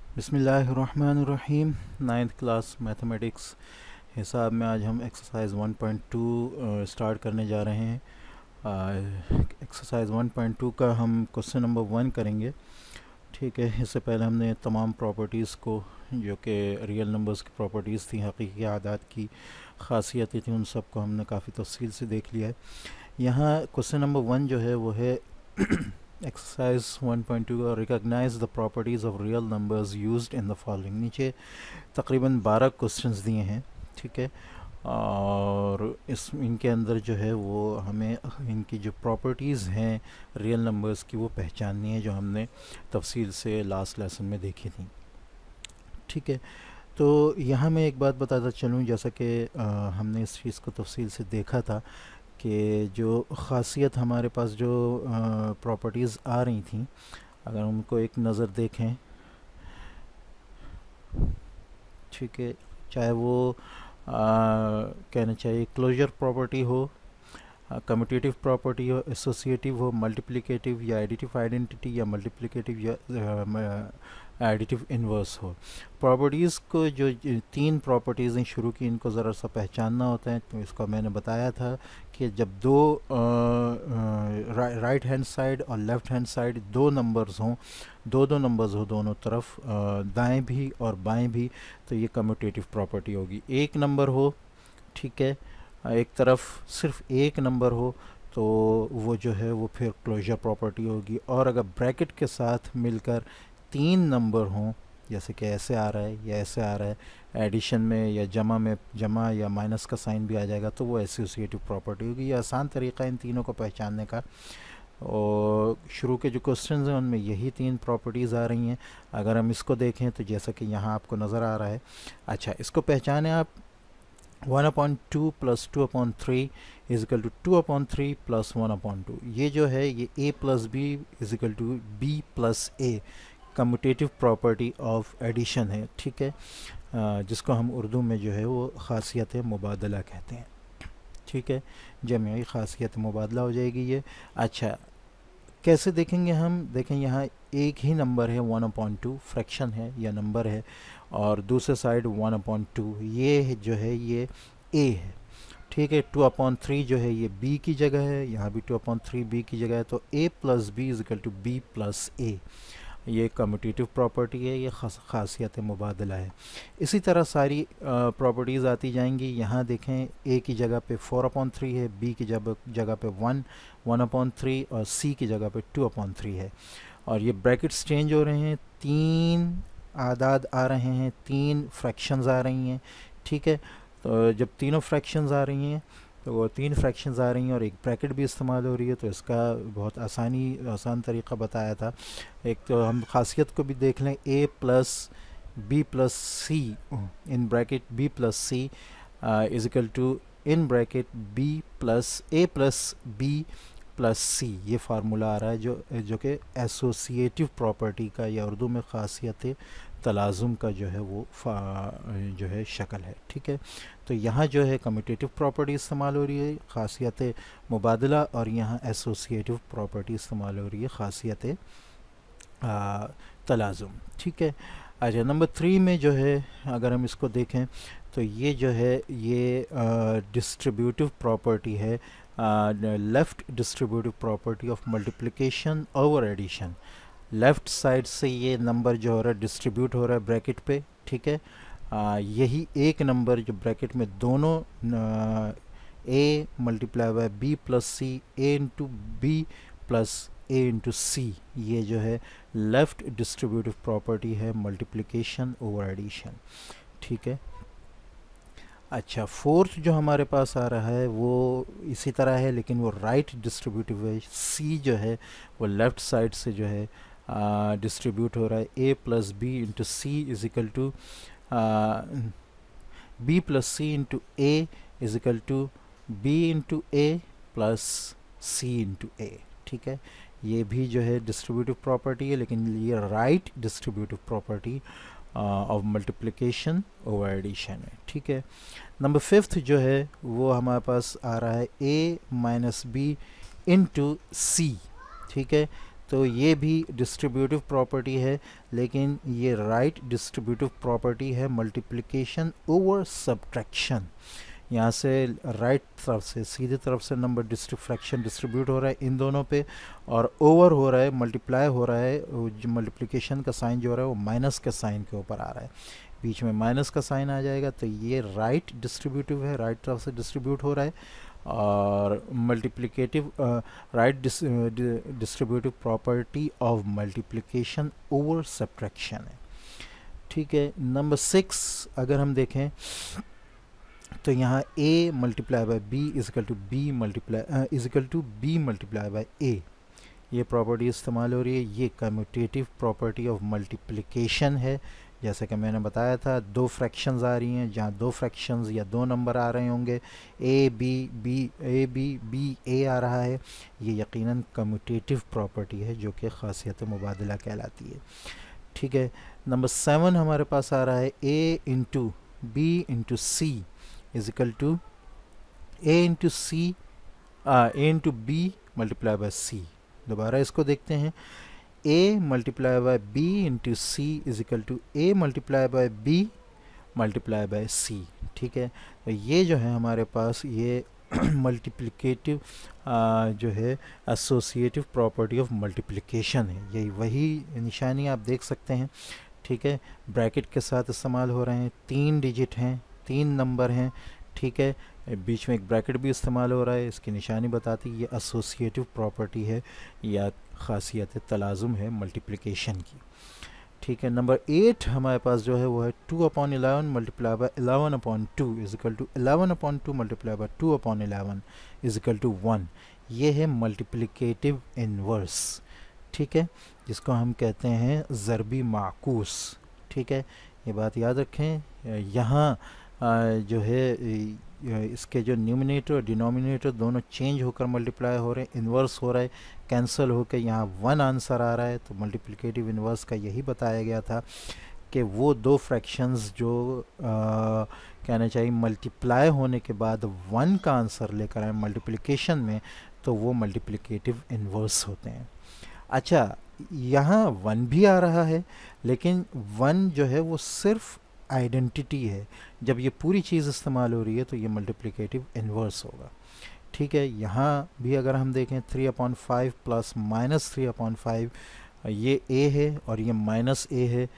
बिस्मिल्लाहिर्रहमानिर्रहीम। Ninth class mathematics हिसाब में आज हम एक्सरसाइज 1.2 स्टार्ट करने जा रहे हैं। एक्सरसाइज 1.2 का हम क्वेश्चन नंबर 1 करेंगे। ठीक है, इससे पहले हमने तमाम प्रॉपर्टीज़ को, जो कि रियल नंबर्स की प्रॉपर्टीज़ थी, हकीकी आदाद की खासियतें थी, उन सब को हमने काफ़ी तफसील से देख लिया है। यहाँ क्वेश्चन नंबर 1 जो है वो है exercise 1.2 recognise the properties of real numbers used in the following. नीचे तकरीबन 12 क्वेश्चंस दिए हैं। ठीक है, और इस इनके अंदर जो है वो हमें इनकी जो प्रॉपर्टीज़ हैं रियल नंबर्स की वो पहचाननी है, जो हमने तफसील से लास्ट लेसन में देखी थी। ठीक है, तो यहाँ मैं एक बात बताता चलूँ, जैसा कि हमने इस चीज़ को तफसील से देखा था कि जो ख़ासियत हमारे पास जो प्रॉपर्टीज़ आ रही थी, अगर उनको एक नज़र देखें, ठीक है, चाहे वो कहना चाहिए क्लोजर प्रॉपर्टी हो, कम्यूटेटिव प्रॉपर्टी हो, एसोसिएटिव हो, मल्टीप्लिकेटिव या एडिटिव आइडेंटिटी, या मल्टीप्लिकेटिव या एडिटिव इन्वर्स हो। प्रॉपर्टीज़ को जो तीन प्रॉपर्टीज़ हैं शुरू की, इनको ज़रा सा पहचानना होता है। तो इसको मैंने बताया था कि जब दो राइट हैंड साइड और लेफ़्ट हैंड साइड दो नंबर्स हों, दो नंबर्स हो दोनों तरफ, दाएं भी और बाएं भी, तो ये कम्यूटेटिव प्रॉपर्टी होगी। एक नंबर हो, ठीक है, एक तरफ सिर्फ एक नंबर हो, तो वो जो है वो फिर क्लोजर प्रॉपर्टी होगी। और अगर ब्रैकेट के साथ मिलकर तीन नंबर हों, जैसे कि ऐसे आ रहा है या ऐसे आ रहा है, एडिशन में या जमा में जमा या माइनस का साइन भी आ जाएगा, तो वो एसोसिएटिव प्रॉपर्टी होगी। ये आसान तरीका इन तीनों को पहचानने का। और शुरू के जो क्वेश्चंस हैं उनमें यही तीन प्रॉपर्टीज़ आ रही हैं। अगर हम इसको देखें तो जैसा कि यहाँ आपको नज़र आ रहा है। अच्छा, इसको पहचाने आप। 1/2 plus 2/3 is equal to 2/3 plus 1/2। ये जो है ये a plus B is equal to B plus A, commutative property of addition है। ठीक है, जिसको हम उर्दू में जो है वो ख़ासियत मुबादला कहते हैं। ठीक है, जमई ख़ासियत मुबादला हो जाएगी ये। अच्छा, कैसे देखेंगे हम? देखें, यहाँ एक ही नंबर है 1/2, फ्रैक्शन है या नंबर है, और दूसरे साइड 1/2, ये जो है ये a है। ठीक है, 2/3 जो है ये b की जगह है, यहाँ भी 2/3 b की जगह है, तो a plus B is equal to b plus a। ये कम्यूटेटिव प्रॉपर्टी है, ये ख़ासियत मुबादला है। इसी तरह सारी प्रॉपर्टीज़ आती जाएंगी। यहाँ देखें, a की जगह पे 4/3 है, b की जगह पे 1/3 और c की जगह पे 2/3 है। और ये ब्रैकेट्स चेंज हो रहे हैं, तीन आदाद आ रहे हैं, तीन फ्रैक्शंस आ रही हैं। ठीक है, तो जब तीनों फ्रैक्शंस आ रही हैं, तो वो तीन फ्रैक्शंस आ रही हैं और एक ब्रैकेट भी इस्तेमाल हो रही है, तो इसका बहुत आसान तरीका बताया था। एक तो हम खासियत को भी देख लें, a plus B plus C in bracket b plus C is equal to in bracket b plus a plus b plus C. ये फार्मूला आ रहा है जो कि एसोसिएटिव प्रॉपर्टी का, या उर्दू में ख़ासियत तलाज़ुम का जो है वो जो है शक्ल है। ठीक है, तो यहाँ जो है कम्यूटेटिव प्रॉपर्टी इस्तेमाल हो रही है, ख़ासियत मुबादला, और यहाँ एसोसिएटिव प्रॉपर्टी इस्तेमाल हो रही है, ख़ासियत तलाज़ुम। ठीक है, अच्छा, नंबर 3 में जो है अगर हम इसको देखें, तो ये जो है ये डिस्ट्रीब्यूटिव प्रॉपर्टी है, left distributive property of multiplication over addition. Left side से ये नंबर जो हो रहा है डिस्ट्रीब्यूट हो रहा है ब्रैकेट पे। ठीक है, यही एक नंबर जो ब्रैकेट में दोनों a multiply by b plus C, a into B plus a into C, ये जो है लेफ़्ट डिस्ट्रीब्यूटिव प्रॉपर्टी है मल्टीप्लिकेशन ओवर एडिशन। ठीक है, अच्छा, फोर्थ जो हमारे पास आ रहा है वो इसी तरह है, लेकिन वो राइट डिस्ट्रीब्यूटिव है। सी जो है वो लेफ़्ट साइड से जो है डिस्ट्रीब्यूट हो रहा है, a plus B into C is equal to b plus C into a is equal to b into a plus c into a। ठीक है, ये भी जो है डिस्ट्रीब्यूटिव प्रॉपर्टी है, लेकिन ये right distributive property of multiplication over addition है। ठीक है, नंबर 5 जो है वो हमारे पास आ रहा है a माइनस बी इंटू सी। ठीक है, तो ये भी डिस्ट्रीब्यूटिव प्रॉपर्टी है, लेकिन ये राइट डिस्ट्रीब्यूटिव प्रॉपर्टी है मल्टीप्लिकेशन ओवर सब्ट्रैक्शन। यहाँ से राइट तरफ से सीधे तरफ से नंबर फ्रैक्शन डिस्ट्रीब्यूट हो रहा है इन दोनों पे, और ओवर हो रहा है, मल्टीप्लाई हो रहा है, जो मल्टीप्लिकेशन का साइन जो हो रहा है वो माइनस के साइन के ऊपर आ रहा है, बीच में माइनस का साइन आ जाएगा, तो ये राइट डिस्ट्रीब्यूटिव है, राइट तरफ से डिस्ट्रीब्यूट हो रहा है। और multiplicative right distributive property of multiplication over subtraction है। ठीक है, नंबर 6 अगर हम देखें तो यहाँ a multiply by b is equal to b multiply by a, ये प्रॉपर्टी इस्तेमाल हो रही है। ये कम्यूटेटिव प्रॉपर्टी ऑफ मल्टीप्लिकेशन है। जैसे कि मैंने बताया था, दो फ्रैक्शंस आ रही हैं, जहाँ दो फ्रैक्शंस या दो नंबर आ रहे होंगे, a b a आ रहा है, ये यकीनन कम्यूटेटिव प्रॉपर्टी है जो कि खासियत मुबादला कहलाती है। ठीक है, नंबर 7 हमारे पास आ रहा है a into b into C is equal to a into b multiply by c। दोबारा इसको देखते हैं, a multiply by b into C is equal to a multiply by b multiply by c। ठीक है, तो ये जो है हमारे पास ये मल्टीप्लिकेटिव जो है एसोसिएटिव प्रॉपर्टी ऑफ मल्टीप्लिकेशन है। यही वही निशानी आप देख सकते हैं। ठीक है, ब्रैकेट के साथ इस्तेमाल हो रहे हैं, 3 डिजिट हैं, 3 नंबर हैं। ठीक है, बीच में एक ब्रैकेट भी इस्तेमाल हो रहा है, इसकी निशानी बताती है ये एसोसिएटिव प्रॉपर्टी है या खासियत तलाज़ुम है मल्टीप्लिकेशन की। ठीक है, नंबर 8 हमारे पास जो है वो है 2/11 multiply by 11/2 is equal to 11/2 multiply by 2/11 is equal to 1। ये है मल्टीप्लिकेटिव इन्वर्स। ठीक है, जिसको हम कहते हैं ज़रबी माकूस। ठीक है, ये बात याद रखें। यहाँ जो है इसके जो न्यूमिनेटर और डिनोमिनेटर दोनों चेंज होकर मल्टीप्लाई हो रहे हैं, इन्वर्स हो रहा है, कैंसिल होकर यहाँ 1 आंसर आ रहा है। तो मल्टीप्लिकेटिव इन्वर्स का यही बताया गया था कि वो दो फ्रैक्शंस जो कहना चाहिए मल्टीप्लाई होने के बाद 1 का आंसर लेकर आए मल्टीप्लिकेशन में, तो वो मल्टीप्लिकेटिव इन्वर्स होते हैं। अच्छा, यहाँ 1 भी आ रहा है, लेकिन 1 जो है वो सिर्फ आइडेंटिटी है। जब ये पूरी चीज़ इस्तेमाल हो रही है तो ये मल्टीप्लिकेटिव इन्वर्स होगा। ठीक है, यहाँ भी अगर हम देखें 3/5 प्लस माइनस 3/5, ये a है और ये माइनस a है,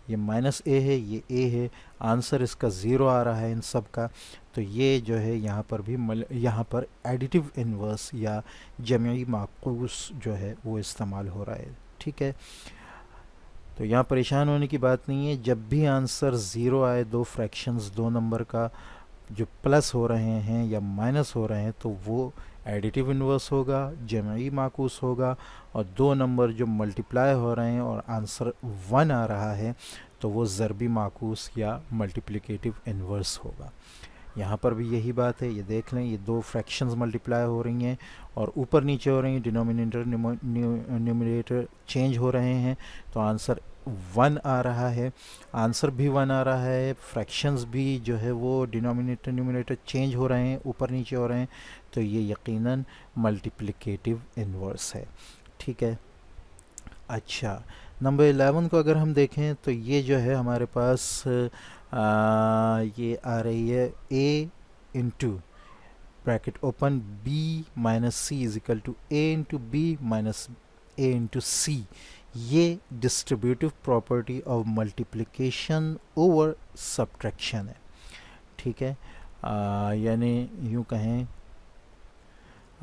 ये माइनस a है, ये a है, आंसर इसका 0 आ रहा है इन सब का। तो ये जो है यहाँ पर भी यहाँ पर एडिटिव इन्वर्स या जमई माकूस जो है वो इस्तेमाल हो रहा है। ठीक है, तो यहाँ परेशान होने की बात नहीं है। जब भी आंसर 0 आए, दो फ्रैक्शंस दो नंबर का जो प्लस हो रहे हैं या माइनस हो रहे हैं, तो वो एडिटिव इन्वर्स होगा, जमई माकूस होगा। और दो नंबर जो मल्टीप्लाई हो रहे हैं और आंसर 1 आ रहा है, तो वो ज़रबी माकूस या मल्टीप्लिकेटिव इन्वर्स होगा। यहाँ पर भी यही बात है, ये देख लें, ये दो फ्रैक्शंस मल्टीप्लाई हो रही हैं और ऊपर नीचे हो रही हैं, डिनोमिनेटर न्यूमरेटर चेंज हो रहे हैं, तो आंसर 1 आ रहा है, आंसर भी 1 आ रहा है, फ्रैक्शंस भी जो है वो डिनोमिनेटर न्यूमरेटर चेंज हो रहे हैं, ऊपर नीचे हो रहे हैं, तो ये यकीनन मल्टीप्लिकेटिव इन्वर्स है। ठीक है, अच्छा, नंबर 11 को अगर हम देखें तो ये जो है हमारे पास ये आ रही है a into bracket open b minus C is equal to a into B minus a into C. ये distributive property of multiplication over subtraction है। ठीक है, यानी यूँ कहें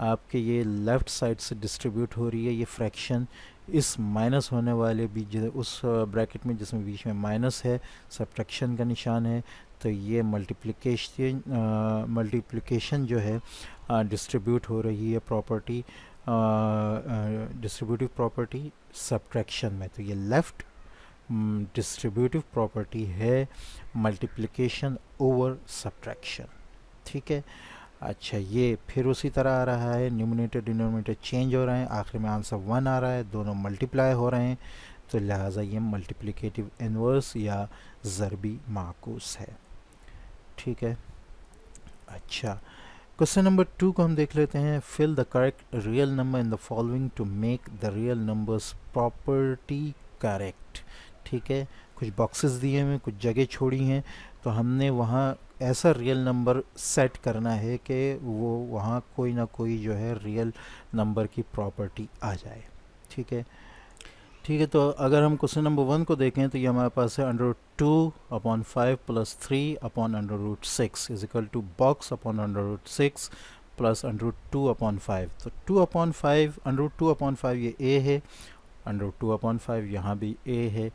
आपके ये लेफ़्ट साइड से डिस्ट्रीब्यूट हो रही है ये फ्रैक्शन इस माइनस होने वाले बीच उस ब्रैकेट में जिसमें बीच में माइनस है, सब्ट्रैक्शन का निशान है, तो ये मल्टीप्लिकेशन जो है डिस्ट्रीब्यूट हो रही है प्रॉपर्टी, डिस्ट्रीब्यूटिव प्रॉपर्टी सब्ट्रैक्शन में। तो ये लेफ़्ट डिस्ट्रीब्यूटिव प्रॉपर्टी है मल्टीप्लिकेशन ओवर सब्ट्रैक्शन। ठीक है, अच्छा, ये फिर उसी तरह आ रहा है, न्यूमिनेटर डिनोमिनेटर चेंज हो रहे हैं, आखिर में आंसर 1 आ रहा है, दोनों मल्टीप्लाई हो रहे हैं, तो लिहाजा ये मल्टीप्लिकेटिव इन्वर्स या ज़रबी माकूस है। ठीक है, अच्छा, क्वेश्चन नंबर 2 को हम देख लेते हैं। Fill the correct real number in the following to make the real numbers property correct. ठीक है, कुछ बॉक्सेस दिए हुए, कुछ जगह छोड़ी हैं, तो हमने वहाँ ऐसा रियल नंबर सेट करना है कि वो वहाँ कोई ना कोई जो है रियल नंबर की प्रॉपर्टी आ जाए। ठीक है, ठीक है। तो अगर हम क्वेश्चन नंबर 1 को देखें तो ये हमारे पास है √2/5 + 3/√6 is equal to box upon √6 plus √2/5। तो 2/5 √2/5 ये a है, √2/5 यहाँ भी a है।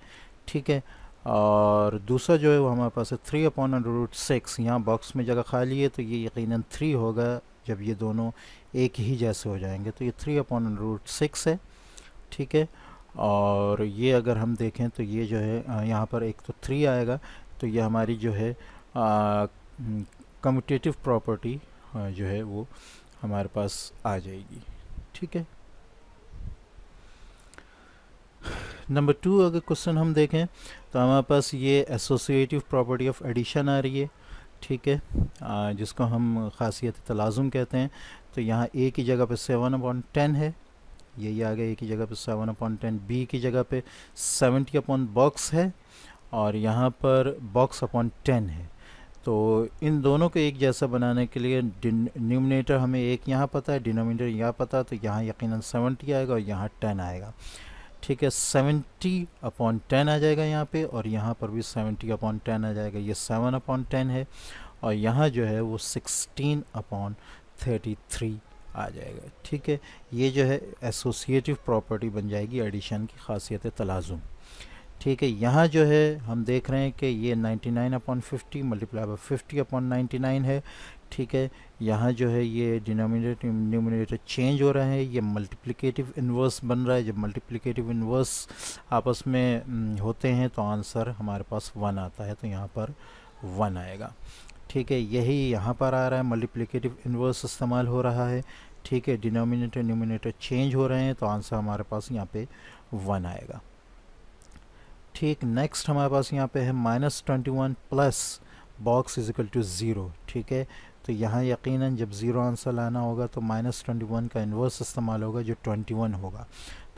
ठीक है, और दूसरा जो है वो हमारे पास है 3/√6। यहाँ बॉक्स में जगह खाली है तो ये यकीनन 3 होगा जब ये दोनों एक ही जैसे हो जाएंगे, तो ये 3/√6 है। ठीक है, और ये अगर हम देखें तो ये जो है यहाँ पर एक तो 3 आएगा, तो ये हमारी जो है कम्यूटेटिव प्रॉपर्टी जो है वो हमारे पास आ जाएगी। ठीक है, नंबर 2 अगर क्वेश्चन हम देखें तो हमारे पास ये एसोसिएटिव प्रॉपर्टी ऑफ एडिशन आ रही है। ठीक है, जिसको हम खासियत तलाज़ुम कहते हैं। तो यहाँ a की जगह पे 7/10 है, यही आ गया a की जगह पे 7/10, b की जगह पे 70/बॉक्स है, और यहाँ पर बॉक्स अपॉन 10 है। तो इन दोनों को एक जैसा बनाने के लिए न्यूमरेटर हमें एक यहाँ पता है, डिनोमिनेटर यहाँ पता है, तो यहाँ यकीनन 70 आएगा और यहाँ 10 आएगा। ठीक है, 70/10 आ जाएगा यहाँ पे, और यहाँ पर भी 70/10 आ जाएगा। ये 7/10 है, और यहाँ जो है वो 16/33 आ जाएगा। ठीक है, ये जो है एसोसिएटिव प्रॉपर्टी बन जाएगी एडिशन की खासियत तलाज़ुम। ठीक है, यहाँ जो है हम देख रहे हैं कि ये 99/50 मल्टीप्लाई बाय 50/99 है। ठीक है, यहाँ जो है ये डिनोमिनेटर न्यूमरेटर चेंज हो रहा है, ये मल्टीप्लिकेटिव इन्वर्स बन रहा है। जब मल्टीप्लिकेटिव इन्वर्स आपस में होते हैं तो आंसर हमारे पास 1 आता है, तो यहाँ पर 1 आएगा। ठीक है, यही यहाँ पर आ रहा है, मल्टीप्लिकेटिव इन्वर्स इस्तेमाल हो रहा है। ठीक है, डिनोमिनेटर न्यूमरेटर चेंज हो रहे हैं, तो आंसर हमारे पास यहाँ पे 1 आएगा। ठीक, नेक्स्ट हमारे पास यहाँ पे है -21 plus box is equal to 0। ठीक है, तो यहाँ यकीनन जब 0 आंसर लाना होगा तो -21 का इन्वर्स इस्तेमाल होगा जो 21 होगा।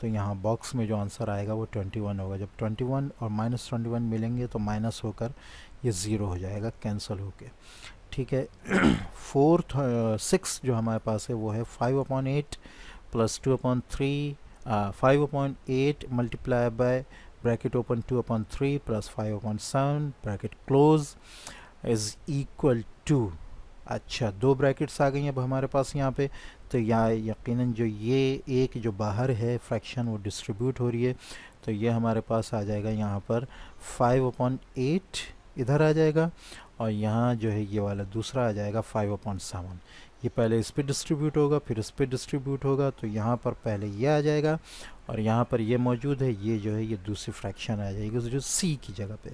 तो यहाँ बॉक्स में जो आंसर आएगा वो 21 होगा। जब 21 और -21 मिलेंगे तो माइनस होकर ये 0 हो जाएगा, कैंसिल होके। ठीक है, 6 जो हमारे पास है वो है 5/8 plus 2/3 5/8 multiply by bracket open 2/3 plus 5/7 bracket close is equal to. अच्छा, 2 ब्रैकेट्स आ गई अब हमारे पास यहाँ पे। तो यहाँ यकीनन जो ये एक जो बाहर है फ्रैक्शन वो डिस्ट्रीब्यूट हो रही है, तो ये हमारे पास आ जाएगा यहाँ पर 5/8 इधर आ जाएगा, और यहाँ जो है ये वाला दूसरा आ जाएगा 5/7। ये पहले इस पे डिस्ट्रीब्यूट होगा फिर इस पे डिस्ट्रीब्यूट होगा, तो यहाँ पर पहले ये आ जाएगा, और यहाँ पर ये मौजूद है, ये जो है ये दूसरी फ्रैक्शन आ जाएगी जो सी की जगह पे।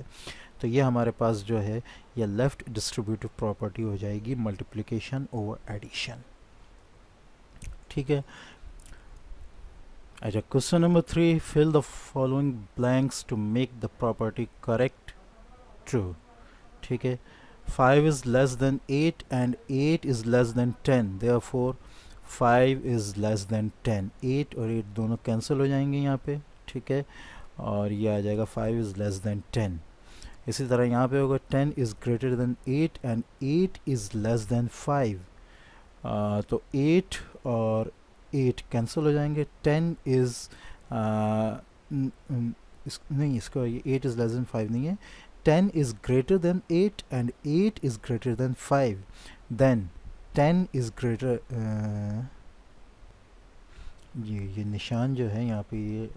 तो ये हमारे पास जो है ये लेफ़्ट डिस्ट्रीब्यूटिव प्रॉपर्टी हो जाएगी मल्टीप्लिकेशन ओवर एडिशन। ठीक है, अच्छा, question number 3, fill the following blanks to make the property correct true. ठीक है, 5 is less than 8 and 8 is less than 10, therefore 5 is less than 10। 8 और 8 दोनों कैंसिल हो जाएंगे यहाँ पे। ठीक है, और ये आ जाएगा 5 is less than 10। इसी तरह यहाँ पे होगा 10 is greater than 8 and 8 is less than 5। तो 8 और 8 कैंसिल हो जाएंगे। 10 is नहीं, इसका ये 8 is less than 5 नहीं है। 10 is greater than 8 and 8 is greater than 5, then 10 is greater ये निशान जो है यहाँ पे ये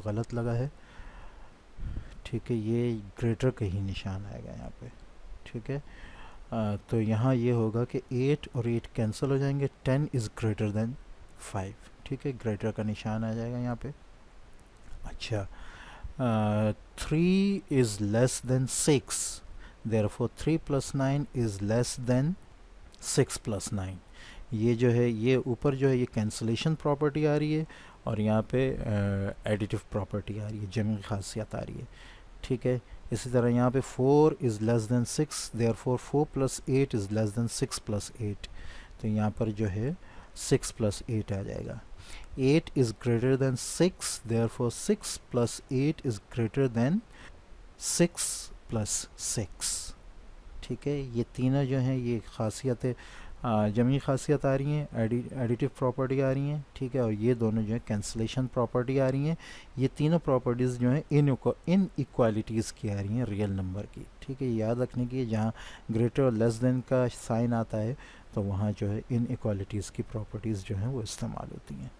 गलत लगा है। ठीक है, ये ग्रेटर का ही निशान आएगा यहाँ पे। ठीक है, तो यहाँ ये होगा कि 8 और 8 कैंसिल हो जाएंगे, 10 is greater than 5। ठीक है, ग्रेटर का निशान आ जाएगा यहाँ पे। अच्छा, 3 is less than 6, therefore 3 plus 9 is less than 6 plus 9। ये जो है ये ऊपर जो है ये कैंसलेशन प्रॉपर्टी आ रही है, और यहाँ पे एडिटिव प्रॉपर्टी आ रही है, जमी खासियत आ रही है। ठीक है, इसी तरह यहाँ पे 4 is less than 6, therefore 4 plus 8 is less than 6 plus 8। तो तो यहाँ पर जो है 6 प्लस 8 आ जाएगा. 8 is greater than 6, therefore 6 plus 8 is greater than 6 plus 6. ठीक है, ये तीनों जो हैं ये खासियतें जमी खासियत आ रही हैं, एडिटिव प्रॉपर्टी आ रही हैं. ठीक है, और ये दोनों जो है कैंसलेशन प्रॉपर्टी आ रही हैं. ये तीनों प्रॉपर्टीज़ जो हैं इन इक्वालिटीज़ की आ रही हैं रियल नंबर की. ठीक है, याद रखने की जहाँ ग्रेटर और लेस देन का साइन आता है तो वहाँ जो है इन इक्वालिटीज़ की प्रॉपर्टीज़ जो हैं वो इस्तेमाल होती हैं.